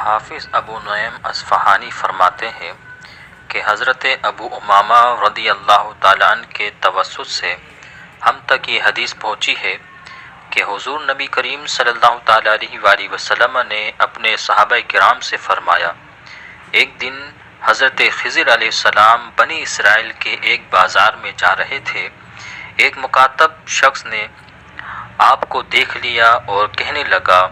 حافظ ابو نعیم اصفہانی فرماتے ہیں کہ حضرت ابو امامہ رضی اللہ تعالیٰ عنہ کے توسط سے ہم تک یہ حدیث پہنچی ہے کہ حضور نبی کریم صلی اللہ تعالیٰ علیہ وآلہ وسلم نے اپنے صحابہ کرام سے فرمایا، ایک دن حضرت خضر علیہ السلام بنی اسرائیل کے ایک بازار میں جا رہے تھے۔ ایک مکاتب شخص نے آپ کو دیکھ لیا اور کہنے لگا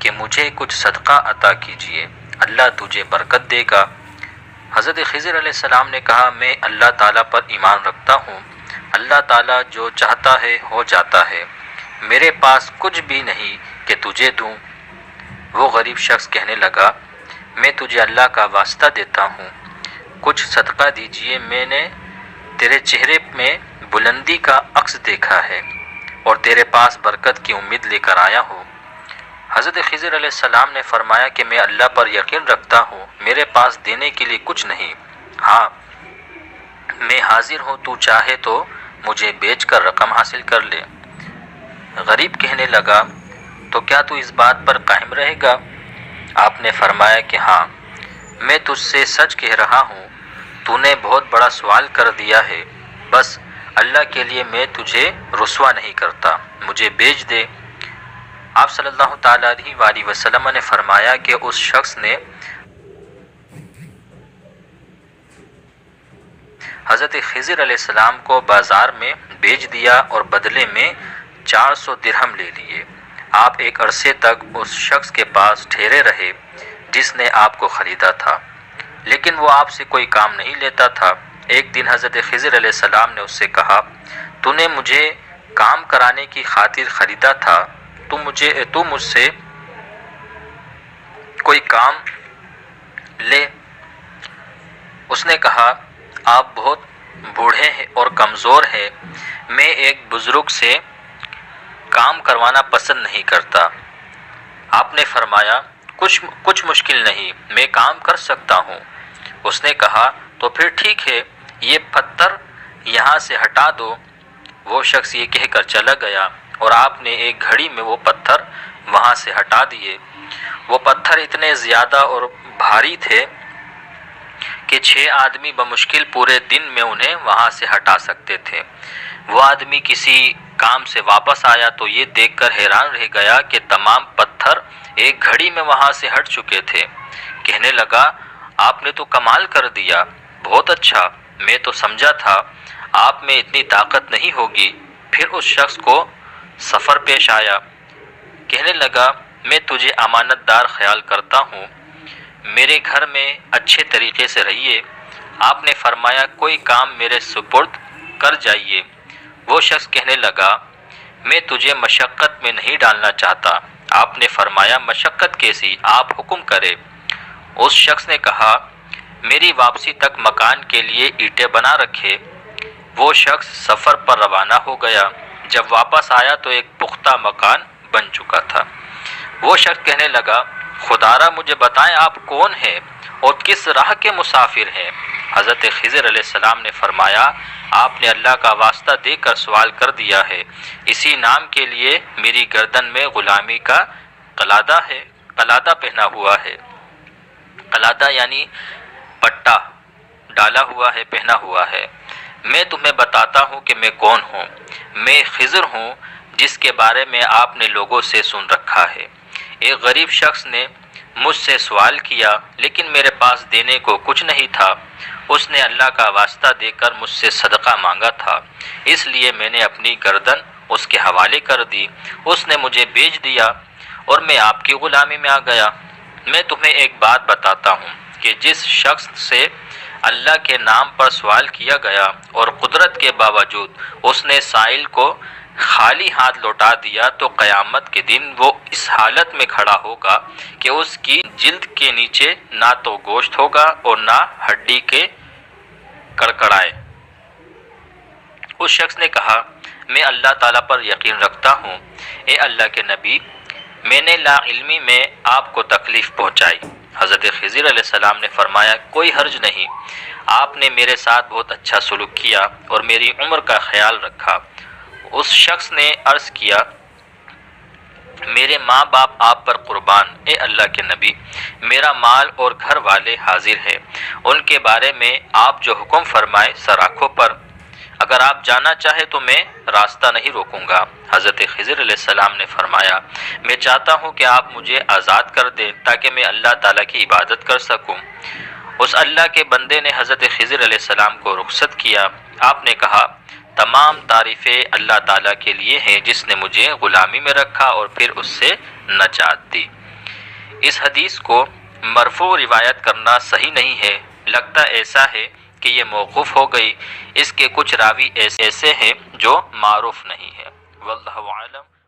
کہ مجھے کچھ صدقہ عطا کیجیے، اللہ تجھے برکت دے گا۔ حضرت خضر علیہ السلام نے کہا، میں اللہ تعالیٰ پر ایمان رکھتا ہوں، اللہ تعالیٰ جو چاہتا ہے ہو جاتا ہے، میرے پاس کچھ بھی نہیں کہ تجھے دوں۔ وہ غریب شخص کہنے لگا، میں تجھے اللہ کا واسطہ دیتا ہوں، کچھ صدقہ دیجیے، میں نے تیرے چہرے میں بلندی کا عکس دیکھا ہے اور تیرے پاس برکت کی امید لے کر آیا ہوں۔ حضرت خضر علیہ السلام نے فرمایا کہ میں اللہ پر یقین رکھتا ہوں، میرے پاس دینے کے لیے کچھ نہیں، ہاں میں حاضر ہوں، تو چاہے تو مجھے بیچ کر رقم حاصل کر لے۔ غریب کہنے لگا، تو کیا تو اس بات پر قائم رہے گا؟ آپ نے فرمایا کہ ہاں، میں تجھ سے سچ کہہ رہا ہوں، تو نے بہت بڑا سوال کر دیا ہے، بس اللہ کے لیے میں تجھے رسوا نہیں کرتا، مجھے بیچ دے۔ آپ صلی اللہ تعالیٰ علیہ وآلہ وسلم نے فرمایا کہ اس شخص نے حضرت خضر علیہ السلام کو بازار میں بیچ دیا اور بدلے میں 400 درہم لے لیے۔ آپ ایک عرصے تک اس شخص کے پاس ٹھہرے رہے جس نے آپ کو خریدا تھا، لیکن وہ آپ سے کوئی کام نہیں لیتا تھا۔ ایک دن حضرت خضر علیہ السلام نے اس سے کہا، تو نے مجھے کام کرانے کی خاطر خریدا تھا، تو مجھ سے کوئی کام لے۔ اس نے کہا، آپ بہت بوڑھے ہیں اور کمزور ہیں، میں ایک بزرگ سے کام کروانا پسند نہیں کرتا۔ آپ نے فرمایا، کچھ مشکل نہیں، میں کام کر سکتا ہوں۔ اس نے کہا، تو پھر ٹھیک ہے، یہ پتھر یہاں سے ہٹا دو۔ وہ شخص یہ کہہ کر چلا گیا اور آپ نے ایک گھڑی میں وہ پتھر وہاں سے ہٹا دیے۔ وہ پتھر اتنے زیادہ اور بھاری تھے کہ 6 آدمی بمشکل پورے دن میں انہیں وہاں سے ہٹا سکتے تھے۔ وہ آدمی کسی کام سے واپس آیا تو یہ دیکھ کر حیران رہ گیا کہ تمام پتھر ایک گھڑی میں وہاں سے ہٹ چکے تھے۔ کہنے لگا، آپ نے تو کمال کر دیا، بہت اچھا، میں تو سمجھا تھا آپ میں اتنی طاقت نہیں ہوگی۔ پھر اس شخص کو سفر پیش آیا، کہنے لگا، میں تجھے امانت دار خیال کرتا ہوں، میرے گھر میں اچھے طریقے سے رہیے۔ آپ نے فرمایا، کوئی کام میرے سپرد کر جائیے۔ وہ شخص کہنے لگا، میں تجھے مشقت میں نہیں ڈالنا چاہتا۔ آپ نے فرمایا، مشقت کیسی؟ آپ حکم کرے۔ اس شخص نے کہا، میری واپسی تک مکان کے لیے اینٹیں بنا رکھے۔ وہ شخص سفر پر روانہ ہو گیا، جب واپس آیا تو ایک پختہ مکان بن چکا تھا۔ وہ شخص کہنے لگا، خدارا مجھے بتائیں آپ کون ہیں اور کس راہ کے مسافر ہیں؟ حضرت خضر علیہ السلام نے فرمایا، آپ نے اللہ کا واسطہ دے کر سوال کر دیا ہے، اسی نام کے لیے میری گردن میں غلامی کا قلادہ پہنا ہوا ہے۔ قلادہ یعنی پٹا ڈالا ہوا ہے، پہنا ہوا ہے۔ میں تمہیں بتاتا ہوں کہ میں کون ہوں۔ میں خضر ہوں جس کے بارے میں آپ نے لوگوں سے سن رکھا ہے۔ ایک غریب شخص نے مجھ سے سوال کیا، لیکن میرے پاس دینے کو کچھ نہیں تھا۔ اس نے اللہ کا واسطہ دے کر مجھ سے صدقہ مانگا تھا، اس لیے میں نے اپنی گردن اس کے حوالے کر دی۔ اس نے مجھے بیچ دیا اور میں آپ کی غلامی میں آ گیا۔ میں تمہیں ایک بات بتاتا ہوں کہ جس شخص سے اللہ کے نام پر سوال کیا گیا اور قدرت کے باوجود اس نے سائل کو خالی ہاتھ لوٹا دیا، تو قیامت کے دن وہ اس حالت میں کھڑا ہوگا کہ اس کی جلد کے نیچے نہ تو گوشت ہوگا اور نہ ہڈی کے کڑکڑائے۔ اس شخص نے کہا، میں اللہ تعالیٰ پر یقین رکھتا ہوں، اے اللہ کے نبی، میں نے لا علمی میں آپ کو تکلیف پہنچائی۔ حضرت خضر علیہ السلام نے فرمایا، کوئی حرج نہیں، آپ نے میرے ساتھ بہت اچھا سلوک کیا اور میری عمر کا خیال رکھا۔ اس شخص نے عرض کیا، میرے ماں باپ آپ پر قربان، اے اللہ کے نبی، میرا مال اور گھر والے حاضر ہے، ان کے بارے میں آپ جو حکم فرمائے سر آنکھوں پر، اگر آپ جانا چاہے تو میں راستہ نہیں روکوں گا۔ حضرت خضر علیہ السلام نے فرمایا، میں چاہتا ہوں کہ آپ مجھے آزاد کر دیں تاکہ میں اللہ تعالیٰ کی عبادت کر سکوں۔ اس اللہ کے بندے نے حضرت خضر علیہ السلام کو رخصت کیا۔ آپ نے کہا، تمام تعریفیں اللہ تعالیٰ کے لیے ہیں جس نے مجھے غلامی میں رکھا اور پھر اس سے نجات دی۔ اس حدیث کو مرفوع روایت کرنا صحیح نہیں ہے، لگتا ایسا ہے کہ یہ موقوف ہو گئی، اس کے کچھ راوی ایسے ہیں جو معروف نہیں ہے۔ واللہ اعلم۔